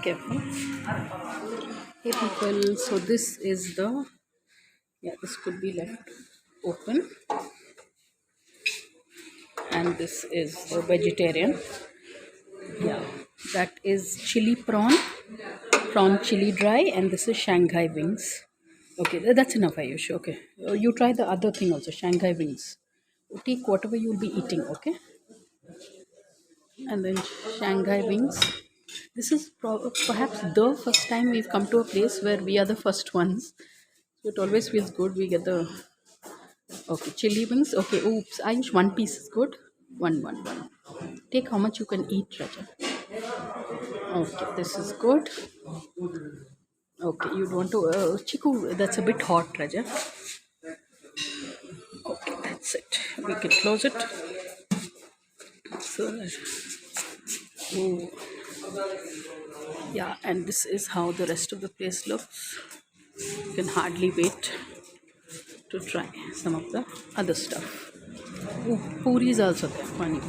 careful. Hey people, so this is the, this could be left open, and this is the vegetarian. Yeah, that is chili prawn chili dry, and this is Shanghai wings. Okay, that's enough, Ayush. Okay, you try the other thing also, Shanghai wings. Take whatever you'll be eating, okay? And then Shanghai wings. This is perhaps the first time we've come to a place where we are the first ones. So it always feels good. We get the chili wings. Okay, oops. Ayush, one piece is good. One. Take how much you can eat, Raja. Okay, this is good. Okay, you don't want to. Chiku, that's a bit hot, Raja. Okay, that's it. We can close it. So, oh, yeah, and this is how the rest of the place looks. You can hardly wait to try some of the other stuff. Oh, puri is also there. Funny.